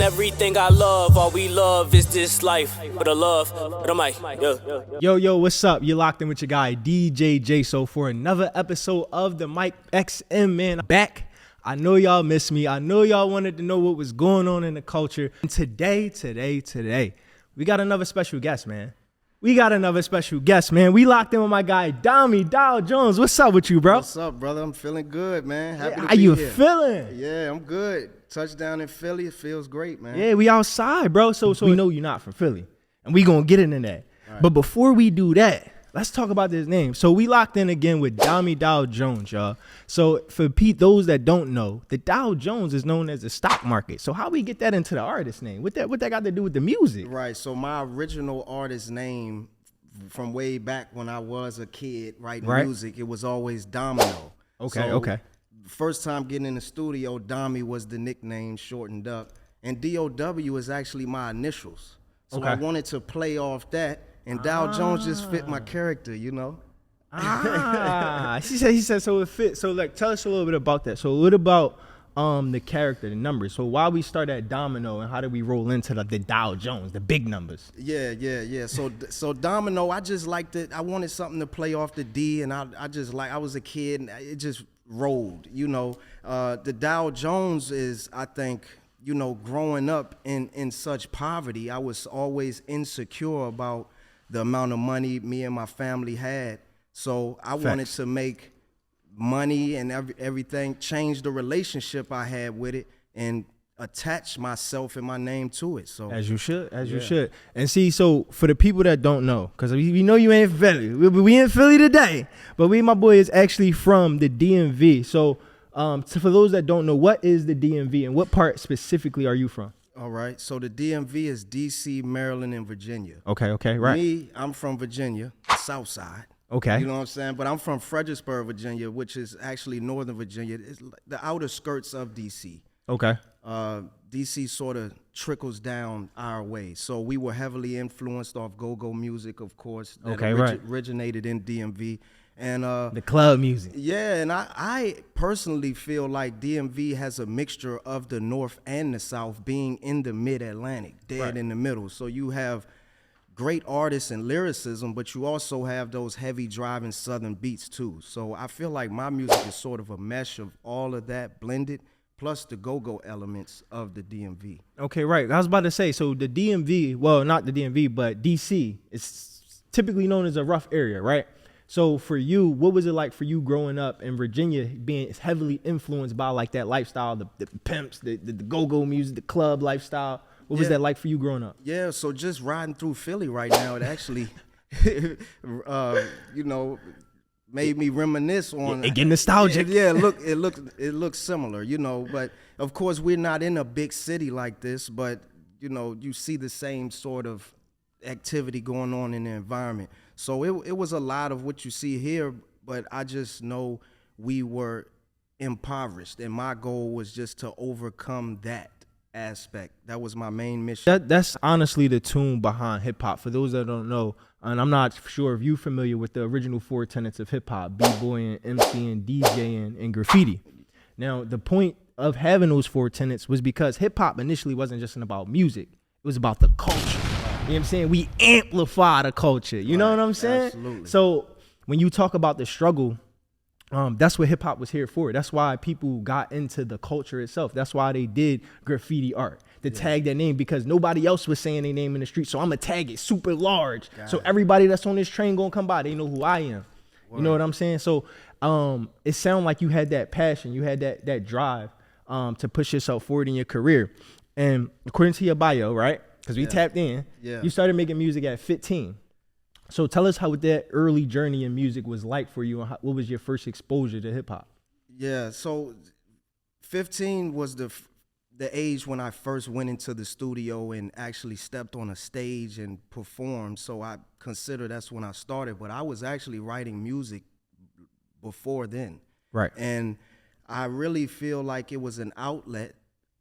Everything I love, all we love is this life. But I love, but I'm like, Yo, what's up? You're locked in with your guy, DJ JSO, for another episode of the Mike XM, man. Back. I know y'all missed me. I know y'all wanted to know what was going on in the culture. And today, we got another special guest, man. We locked in with my guy, Domi Dow Jones. What's up with you, bro? What's up, brother? I'm feeling good, man. Happy to How be you here. feeling? Yeah, I'm good. Touchdown in Philly, it feels great, man. Yeah, we outside, bro. So we know you're not from Philly. And we gonna get into that. Right. But before we do that, let's talk about this name. So we locked in again with Domi Dow Jones, y'all. So for those that don't know, the Dow Jones is known as the stock market. So how we get that into the artist name? What that got to do with the music? Right, so my original artist name from way back when I was a kid writing music, it was always Domino. Okay. First time getting in the studio, Domi was the nickname shortened up. And DOW is actually my initials. So I wanted to play off that. And Dow Jones just fit my character, you know? He said so it fits. So like tell us a little bit about that. So what about the character, the numbers? So why we start at Domino and how do we roll into the Dow Jones, the big numbers? Yeah. So Domino, I just liked it. I wanted something to play off the D, and I was a kid and it just rolled, you know. The Dow Jones is, I think, you know, growing up in such poverty, I was always insecure about the amount of money me and my family had. So I wanted to make money and everything, change the relationship I had with it, and attach myself and my name to it. So as you should. And see, so for the people that don't know, because we know you ain't Philly, we in Philly today, but my boy is actually from the DMV. So for those that don't know, what is the DMV and what part specifically are you from? All right, so the DMV is DC, Maryland, and Virginia. Okay, right. Me, I'm from Virginia, the South Side. Okay. You know what I'm saying? But I'm from Fredericksburg, Virginia, which is actually Northern Virginia. It's the outer skirts of DC. Okay. DC sort of trickles down our way. So we were heavily influenced off go-go music, of course, that originated in DMV. And the club music. Yeah, and I personally feel like DMV has a mixture of the North and the South, being in the mid-Atlantic, dead in the middle. So you have great artists and lyricism, but you also have those heavy driving Southern beats too. So I feel like my music is sort of a mesh of all of that blended, plus the go-go elements of the DMV. Okay, right. I was about to say, so the DMV, well, not the DMV, but DC, is typically known as a rough area, right? So for you, what was it like for you growing up in Virginia, being heavily influenced by like that lifestyle, the pimps, the go-go music, the club lifestyle? What was that like for you growing up? Yeah, so just riding through Philly right now, it actually, you know, made me reminisce on it. Get nostalgic. Yeah, it looks similar, you know. But of course, we're not in a big city like this, but you know, you see the same sort of activity going on in the environment. So it was a lot of what you see here, but I just know we were impoverished, and my goal was just to overcome that aspect. That was my main mission. That's honestly the tune behind hip hop. For those that don't know, and I'm not sure if you're familiar with the original four tenets of hip hop: b-boying, MCing, DJing, and graffiti. Now, the point of having those four tenets was because hip hop initially wasn't just about music; it was about the culture. You know what I'm saying? We amplify the culture. You know what I'm saying? Absolutely. So when you talk about the struggle, that's what hip hop was here for. That's why people got into the culture itself. That's why they did graffiti art to tag their name, because nobody else was saying their name in the street. So I'm gonna tag it super large. So everybody that's on this train gonna come by, they know who I am. Word. You know what I'm saying? So it sounded like you had that passion, you had that drive to push yourself forward in your career. And according to your bio, right? Because we tapped in, you started making music at 15. So tell us how that early journey in music was like for you, and what was your first exposure to hip hop? Yeah, so 15 was the age when I first went into the studio and actually stepped on a stage and performed. So I consider that's when I started, but I was actually writing music before then. Right. And I really feel like it was an outlet.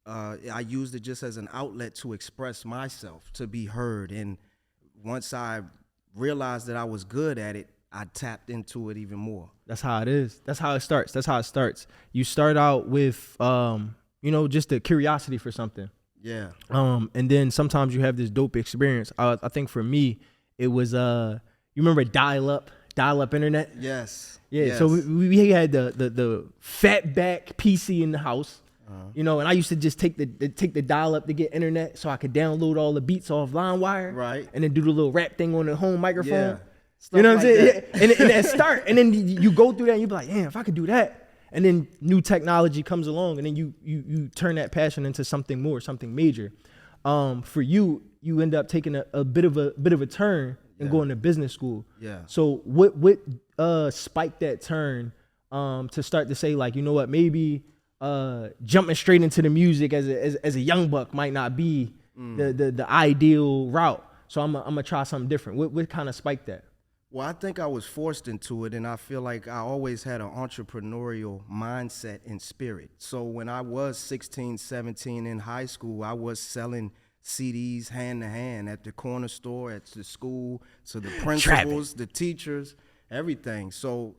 I used it just as an outlet to express myself, to be heard. And once I realized that I was good at it, I tapped into it even more. That's how it is. That's how it starts. You start out with, just the curiosity for something. Yeah. And then sometimes you have this dope experience. I think for me, it was you remember dial up internet? Yes. Yeah. Yes. So we had the fat back PC in the house. You know, and I used to just take the dial up to get internet so I could download all the beats off LimeWire. Right. And then do the little rap thing on the home microphone. Yeah. You know what I'm saying? That. Yeah. And then start. And then you go through that and you be like, damn, if I could do that. And then new technology comes along and then you turn that passion into something more, something major. For you end up taking a bit of a turn and going to business school. Yeah. So what spiked that turn to start to say, like, you know what, maybe jumping straight into the music as a young buck might not be the ideal route. So I'm gonna try something different. What kind of spiked that? Well, I think I was forced into it, and I feel like I always had an entrepreneurial mindset and spirit. So when I was 16, 17 in high school, I was selling CDs hand to hand at the corner store, at the school, to the principals, the teachers, everything. So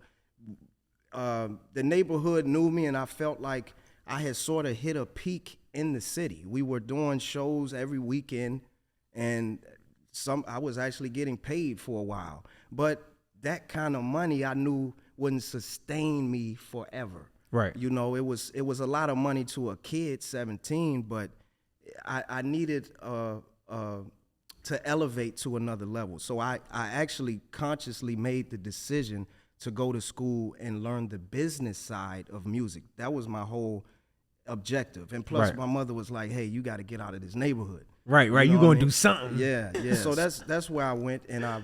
the neighborhood knew me, and I felt like I had sort of hit a peak in the city. We were doing shows every weekend, and I was actually getting paid for a while. But that kind of money I knew wouldn't sustain me forever. Right. You know, it was a lot of money to a kid, 17, but I needed to elevate to another level. So I actually consciously made the decision to go to school and learn the business side of music. That was my whole objective. And plus, my mother was like, hey, you got to get out of this neighborhood. Right. You going to do something. Yeah. So that's where I went, and I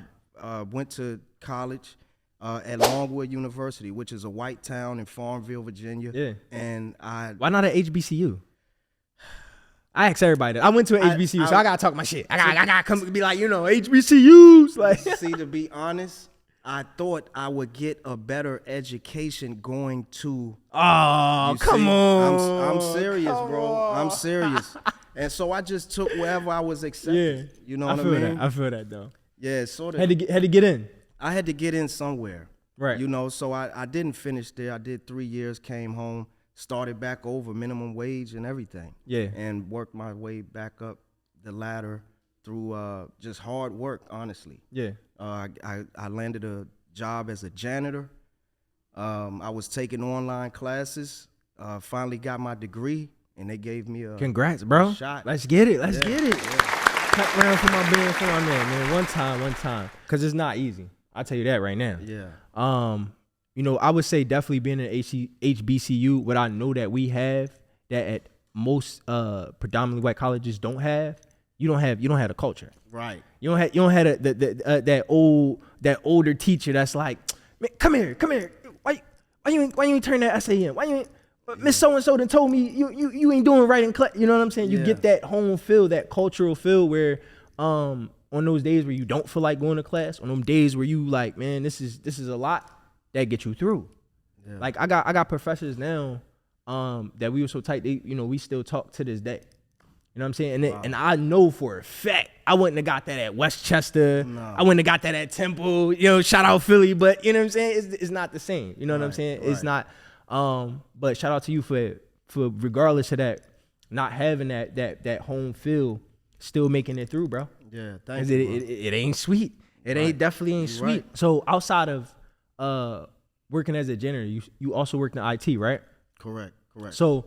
went to college at Longwood University, which is a white town in Farmville, Virginia. Yeah. And why not at HBCU? I ask everybody that. I went to an HBCU, so I gotta talk my shit. I gotta come and be like, you know, HBCUs. Like, see, to be honest, I thought I would get a better education going to. Oh, come on! I'm serious, bro. I'm serious. And so I just took wherever I was accepted. Yeah. You know what I mean? I feel that though. Yeah, sort of. Had to get in. I had to get in somewhere. Right. You know, so I didn't finish there. I did 3 years, came home, started back over, minimum wage and everything. Yeah. And worked my way back up the ladder through just hard work, honestly. Yeah. I landed a job as a janitor. I was taking online classes. Finally got my degree, and they gave me a congrats, bro. Shot. Let's get it. Let's get it. Yeah. Cut round for my man. One time. Cause it's not easy. I'll tell you that right now. Yeah. You know, I would say definitely being in HBCU, what I know that we have that at most predominantly white colleges don't have. You don't have the culture. Right. You don't have that older teacher that's like, man, come here. Why you ain't turn that essay in? Why you ain't? Miss So-and-so done told me you ain't doing right in class. You know what I'm saying? You get that home feel, that cultural feel where on those days where you don't feel like going to class, on them days where you like, man, this is a lot, that get you through. Yeah. Like I got professors now that we were so tight, they, you know, we still talk to this day. You know what I'm saying? And I know for a fact I wouldn't have got that at Westchester. No. I wouldn't have got that at Temple. You know, shout out Philly, but you know what I'm saying? It's not the same. You know what I'm saying? Right. It's not. But shout out to you for regardless of that, not having that home feel, still making it through, bro. Yeah, thank you. It ain't sweet. It ain't definitely ain't sweet. Right. So outside of working as a janitor, you also worked in IT, right? Correct. So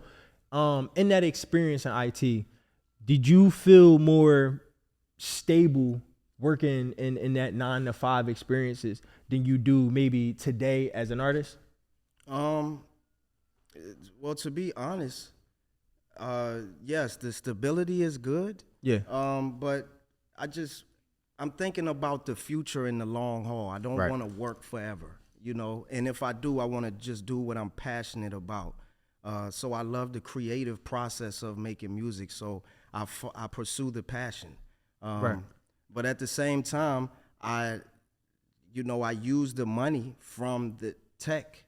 in that experience in IT, did you feel more stable working in that 9 to 5 experiences than you do maybe today as an artist? Well, to be honest, yes, the stability is good. Yeah. But I'm thinking about the future in the long haul. I don't want to work forever, you know. And if I do, I want to just do what I'm passionate about. So I love the creative process of making music. So I pursue the passion. But at the same time, I use the money from the tech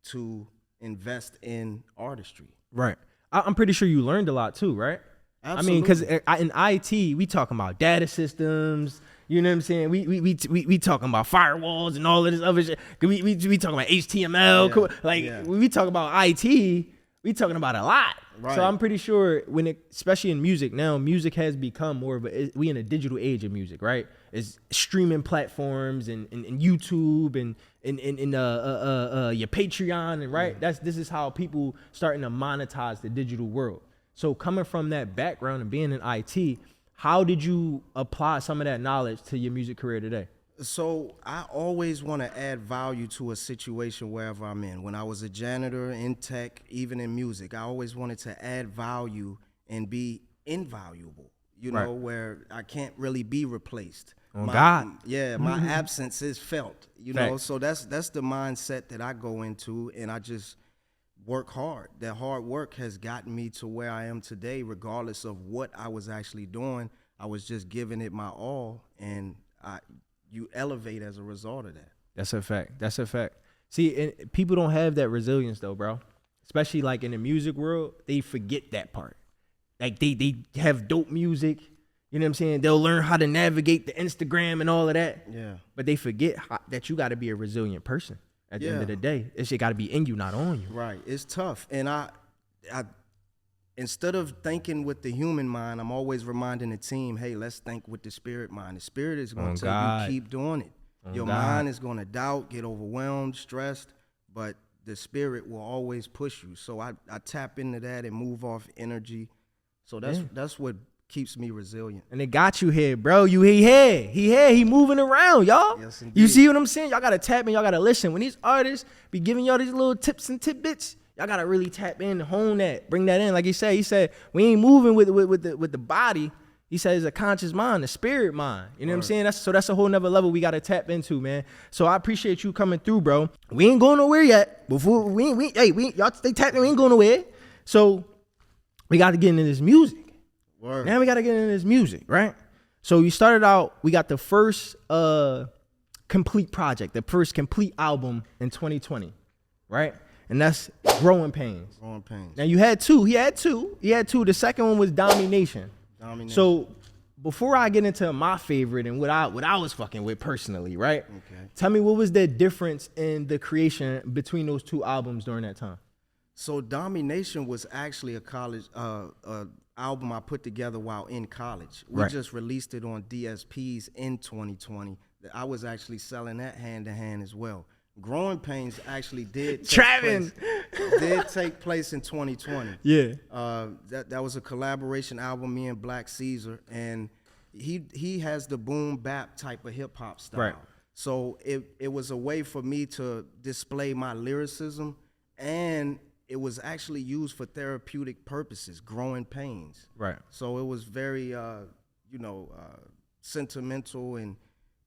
to invest in artistry. Right. I'm pretty sure you learned a lot too, right? Absolutely. I mean, because in IT, we talking about data systems. You know what I'm saying? We talking about firewalls and all of this other shit. We talking about HTML. We talk about IT. we talking about a lot. Right. So I'm pretty sure especially in music now, music has become more of we in a digital age of music, right? It's streaming platforms and YouTube and your Patreon and right. This is how people starting to monetize the digital world. So coming from that background and being in IT, how did you apply some of that knowledge to your music career today? So I always want to add value to a situation wherever I'm in. When I was a janitor, in tech, even in music, I always wanted to add value and be invaluable, you know, where I can't really be replaced. God. Yeah, my absence is felt, you know, so that's the mindset that I go into, and I just work hard. That hard work has gotten me to where I am today, regardless of what I was actually doing. I was just giving it my all, and you elevate as a result of that. That's a fact. That's a fact. See, and people don't have that resilience though, bro. Especially like in the music world, they forget that part. Like they have dope music, you know what I'm saying? They'll learn how to navigate the Instagram and all of that. Yeah. But they forget that you got to be a resilient person at the end of the day. It shit got to be in you, not on you. Right. It's tough. And I instead of thinking with the human mind, I'm always reminding the team, hey, let's think with the spirit mind. The spirit is going to tell you keep doing it. Your mind is going to doubt, get overwhelmed, stressed, but the spirit will always push you. So I tap into that and move off energy. So that's what keeps me resilient. And it got you here, bro. He moving around, y'all. Yes, indeed. You see what I'm saying? Y'all got to tap in. Y'all got to listen. When these artists be giving y'all these little tips and tidbits, y'all got to really tap in, hone that, bring that in. Like he said, we ain't moving with the body. He said it's a conscious mind, a spirit mind. You know what I'm saying? That's a whole nother level we got to tap into, man. So I appreciate you coming through, bro. We ain't going nowhere yet. Before y'all stay tapping, we ain't going nowhere. So we got to get into this music. Word. Now we got to get into this music, right? So you started out, we got the first complete project, the first complete album in 2020, right? And that's Growing Pains. Growing Pains. Now you had two. He had two. The second one was Domination. So before I get into my favorite and what I was fucking with personally, right? Okay. Tell me, what was the difference in the creation between those two albums during that time? So Domination was actually a college album I put together while in college. We just released it on DSPs in 2020. I was actually selling that hand to hand as well. Growing Pains actually did take place in 2020. Yeah. That was a collaboration album, me and Black Caesar, and he has the boom bap type of hip hop style. Right. So it was a way for me to display my lyricism, and it was actually used for therapeutic purposes, Growing Pains. Right. So it was very sentimental and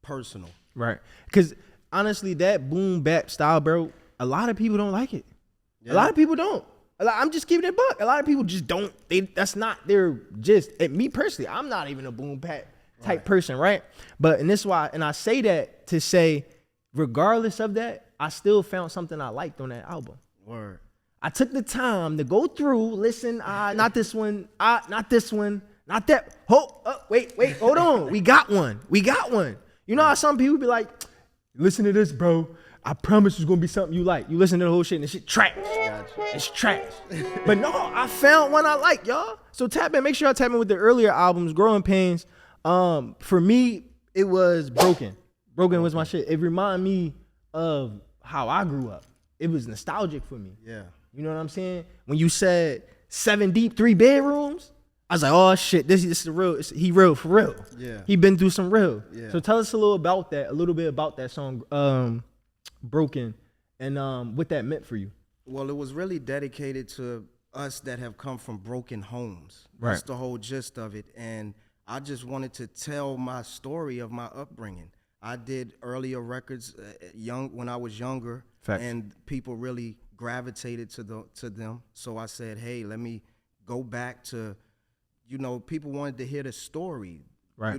personal. Right. Because honestly, that boom bap style, bro, a lot of people don't like it. Yeah. A lot of people don't. I'm just keeping it buck. A lot of people just don't. That's not their gist. And me personally, I'm not even a boom bap type person, right? And this is why, and I say that to say, regardless of that, I still found something I liked on that album. Word. I took the time to go through, listen, not this one, not this one, not that. Wait, hold on. We got one. You know how some people be like, listen to this, bro. I promise it's gonna be something you like. You listen to the whole shit and the shit trash. Gotcha. It's trash. But no, I found one I like, y'all. So make sure y'all tap in with the earlier albums, Growing Pains. For me, it was Broken. Broken was my shit. It reminded me of how I grew up. It was nostalgic for me. Yeah. You know what I'm saying? When you said 7 deep, 3 bedrooms, I was like, oh shit, this is the real. He real for real. Yeah. He been through some real. Yeah. So tell us a little bit about that song, Broken, and what that meant for you. Well, it was really dedicated to us that have come from broken homes. Right. That's the whole gist of it. And I just wanted to tell my story of my upbringing. I did earlier records when I was younger. Facts. And people really gravitated to them. So I said, hey, let me go back to, people wanted to hear the story, right?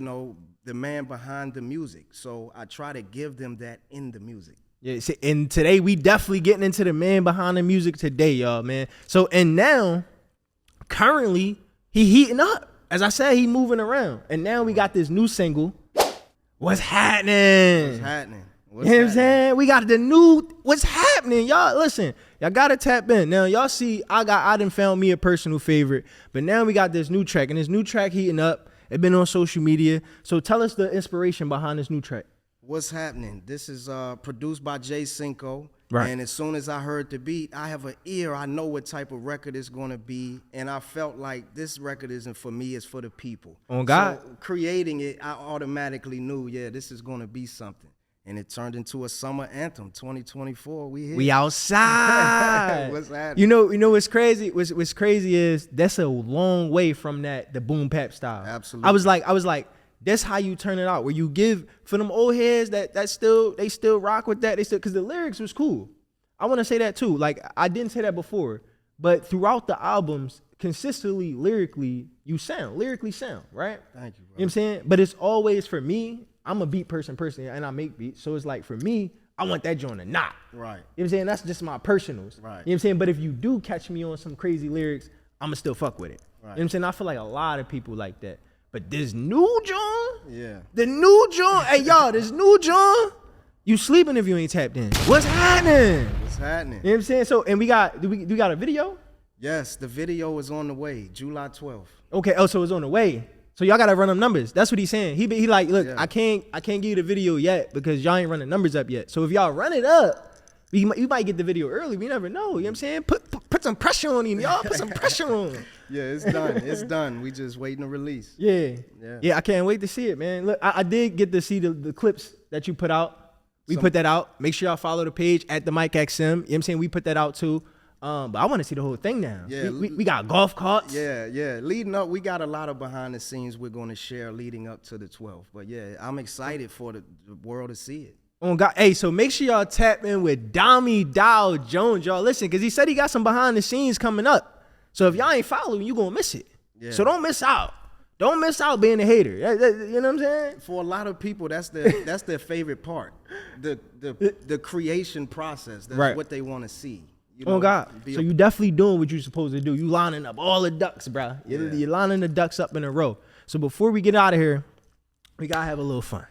The man behind the music. So I try to give them that in the music. Yeah, and today we definitely getting into the man behind the music today, y'all, man. So, and now, currently, he heating up. As I said, he moving around. And now we got this new single, What's Happening? What's Happening? You know what I'm saying? We got the new What's Happening, y'all. Listen, Y'all gotta tap in. Now y'all see, I done found me a personal favorite, but now we got this new track, and this new track heating up. It been on social media. So tell us the inspiration behind this new track. What's happening? This is produced by JSO. Right. And as soon as I heard the beat, I have an ear. I know what type of record it's going to be. And I felt like this record isn't for me, it's for the people. On God. So creating it, I automatically knew, yeah, this is going to be something. And it turned into a summer anthem. 2024, we here. We outside. What's happening? You know what's crazy? What's crazy is that's a long way from the boom bap style. Absolutely. I was like, that's how you turn it out. Where you give for them old heads they still rock with that. They still, because the lyrics was cool. I want to say that too. Like, I didn't say that before, but throughout the albums, consistently lyrically sound, right? Thank you, bro. You know what I'm saying? But it's always, for me, I'm a beat person personally, and I make beats. So it's like, for me, I want that joint to knock. Right. You know what I'm saying? That's just my personals. Right. You know what I'm saying? But if you do catch me on some crazy lyrics, I'ma still fuck with it. Right. You know what I'm saying? I feel like a lot of people like that. But this new joint, Yeah. the new joint, hey y'all, this new joint, you sleeping if you ain't tapped in. What's happening? What's happening? You know what I'm saying? So, and we got a video? Yes, the video is on the way, July 12th. Okay, so it's on the way. So y'all gotta run them numbers. That's what he's saying. He like, look, Yeah. I can't give you the video yet because y'all ain't running numbers up yet. So if y'all run it up, you might get the video early. We never know. You know what I'm saying? Put some pressure on him, y'all. Put some pressure on him. Yeah, it's done. It's done. We just waiting to release. Yeah. Yeah. Yeah, I can't wait to see it, man. Look, I did get to see the clips that you put out. We put that out. Make sure y'all follow the page at the Mike XM. You know what I'm saying? We put that out too. But I want to see the whole thing now. Yeah. We got golf carts. Yeah. Leading up, we got a lot of behind the scenes we're going to share leading up to the 12th. But yeah, I'm excited for the world to see it. Oh God. Hey, so make sure y'all tap in with Domi Dow Jones, y'all. Listen, because he said he got some behind the scenes coming up. So if y'all ain't following, you going to miss it. Yeah. So don't miss out. Don't miss out being a hater. You know what I'm saying? For a lot of people, that's their favorite part. The creation process. That's Right. what they want to see. You Oh know, God. be So a- you definitely doing what you supposed to do. You lining up all the ducks, bro. Yeah. You're lining the ducks up in a row. So before we get out of here, we gotta have a little fun.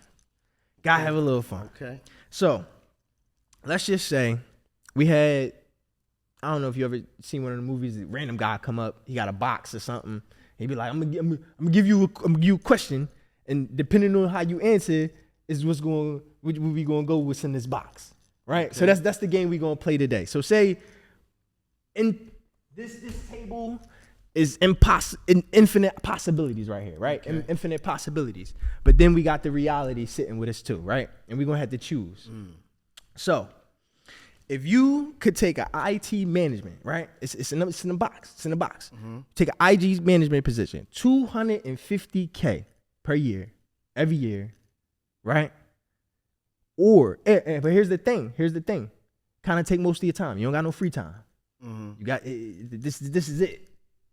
Okay. So let's just say we had, I don't know if you ever seen one of the movies, a random guy come up, he got a box or something. He'd be like, I'm gonna give you a question, and depending on how you answer is what we gonna go what's in this box. Right? Okay. So that's the game we gonna play today. So say in this table is infinite possibilities right here, right? Okay. Infinite possibilities. But then we got the reality sitting with us too, right? And we're gonna have to choose. So if you could take an IT management, right? It's in the box. It's in the box. Take an IG management position, $250K per year, every year, right? Or, but here's the thing. Kind of take most of your time. You don't got no free time. You got this is it.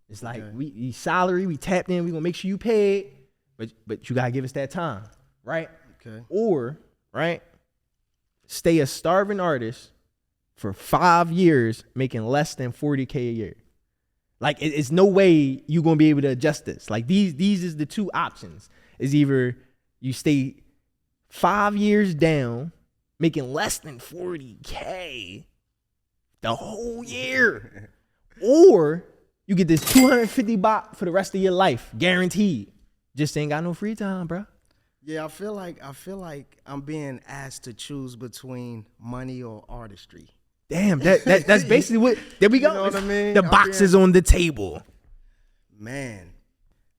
It's like Okay. we salary, we tapped in, we gonna make sure you paid, but you gotta give us that time, right? Okay. Or, right, stay a starving artist for 5 years making less than 40K a year. Like it's no way you gonna be able to adjust this. Like these is the two options. Is either you stay 5 years down, making less than 40K the whole year, or you get this 250 baht for the rest of your life, guaranteed. Just ain't got no free time, bro. Yeah, I feel like I'm being asked to choose between money or artistry. Damn, that's basically what. There we go. You know what I mean? The box is on the table. Man,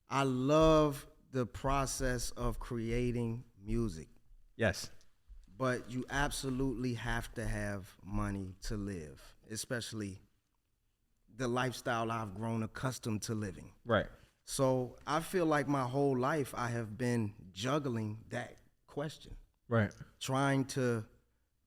I love the process of creating music, Yes. but you absolutely have to have money to live, especially the lifestyle I've grown accustomed to living. Right. So I feel like my whole life I have been juggling that question, Right. trying to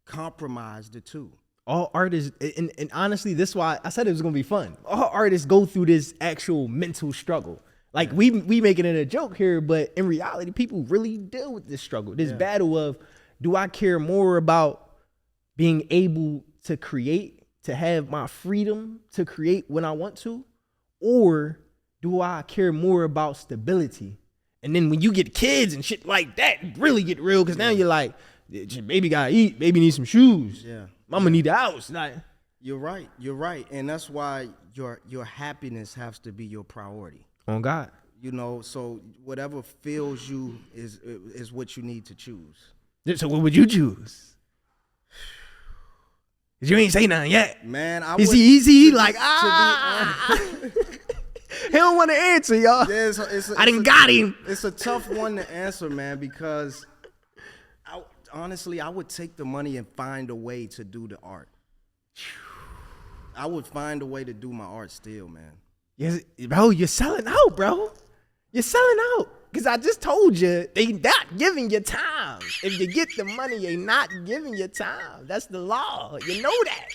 compromise the two. All artists, and honestly, this is why I said it was gonna be fun. All artists go through this actual mental struggle. Like we making it a joke here, but in reality, people really deal with this struggle, this battle of, do I care more about being able to create, to have my freedom to create when I want to, or do I care more about stability? And then when you get kids and shit like that, it really get real, because now you're like, baby gotta eat, baby need some shoes. Yeah. Mama need the house. Like, You're right, and that's why your happiness has to be your priority. On God. You know, so whatever fills you is what you need to choose. So what would you choose? Cause you ain't say nothing yet. Man, is he easy? Like he don't want to answer, y'all. Yeah, I done got him. It's a tough one to answer, man, because honestly, I would take the money and find a way to do the art. I would find a way to do my art still, man. Yes, bro, you're selling out, bro. You're selling out. Because I just told you, they not giving you time. If you get the money, they not giving you time. That's the law. You know that.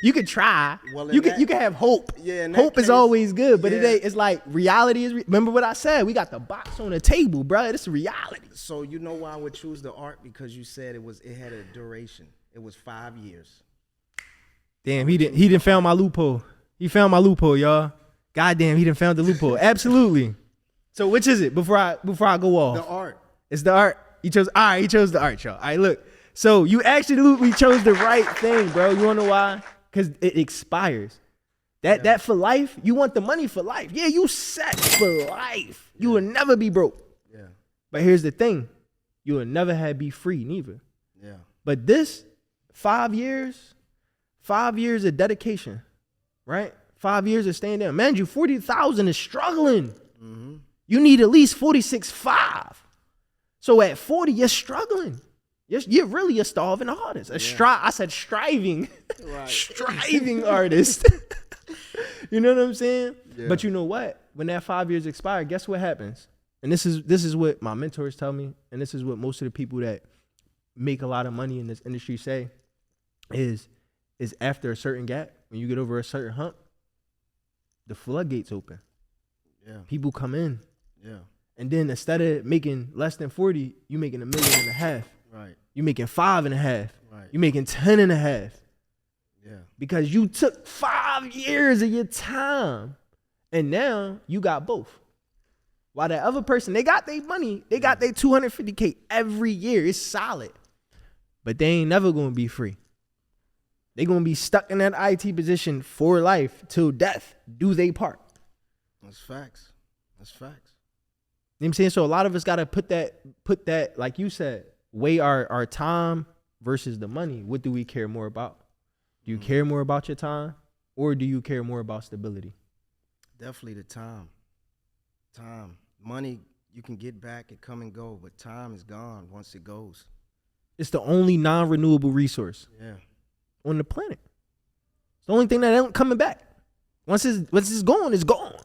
You could try. Well, you can have hope. Yeah, hope is always good, but it's like reality is. Remember what I said? We got the box on the table, bro. It's reality. So you know why I would choose the art? Because you said it had a duration. It was 5 years. Damn, he didn't found my loophole. He found my loophole, y'all. Goddamn, he done found the loophole. Absolutely. So which is it before I go off? The art. It's the art. He chose the art, y'all. All right, look. So you absolutely chose the right thing, bro. You wanna know why? Because it expires. That for life, you want the money for life. Yeah, you set for life. You will never be broke. Yeah. But here's the thing. You will never be free neither. Yeah. But this 5 years of dedication, right? 5 years of staying down. Man, you 40,000 is struggling. Mm-hmm. You need at least 46.5. So at 40, you're struggling. You're really a starving artist. I said striving. Right. Striving artist. You know what I'm saying? Yeah. But you know what? When that 5 years expire, guess what happens? And this is what my mentors tell me, and this is what most of the people that make a lot of money in this industry say, is after a certain gap, when you get over a certain hump, the floodgates open. Yeah. People come in. Yeah. And then instead of making less than 40, you making $1.5 million. Right. You making 5.5. Right. You making 10.5. Yeah. Because you took 5 years of your time. And now you got both. While that other person, they got their money. They got their $250K every year. It's solid. But they ain't never going to be free. They going to be stuck in that IT position for life till death. Do they part? That's facts. That's facts. You know what I'm saying? So a lot of us got to put that, like you said, weigh our time versus the money. What do we care more about? Do you care more about your time, or do you care more about stability? Definitely the time. Time. Money, you can get back and come and go, but time is gone once it goes. It's the only non-renewable resource on the planet. It's the only thing that ain't coming back. Once it's gone, it's gone. You know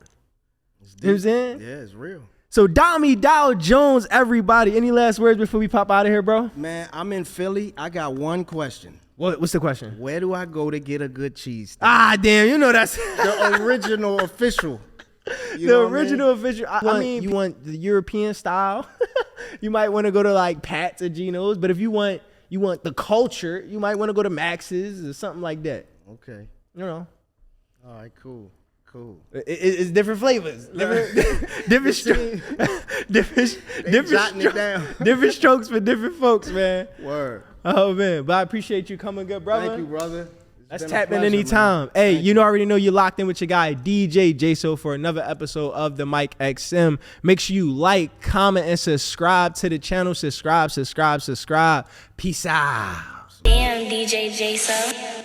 what I'm saying? Yeah, it's real. So Domi Dow Jones, everybody. Any last words before we pop out of here, bro? Man, I'm in Philly. I got one question. What's the question? Where do I go to get a good cheese steak? Ah, damn, you know that's the original official. The original official. I mean, you want the European style. You might want to go to like Pat's or Geno's, but if you want the culture, you might want to go to Max's or something like that. Okay. You know. All right, cool. It's different flavors, different strokes for different folks, man. Word. Oh man, but I appreciate you coming, good brother. Thank you, brother. Let's tap in anytime. Hey, you already know you're locked in with your guy DJ JSO for another episode of the Mike XM. Make sure you like, comment, and subscribe to the channel. Subscribe. Peace out. Damn, DJ JSO.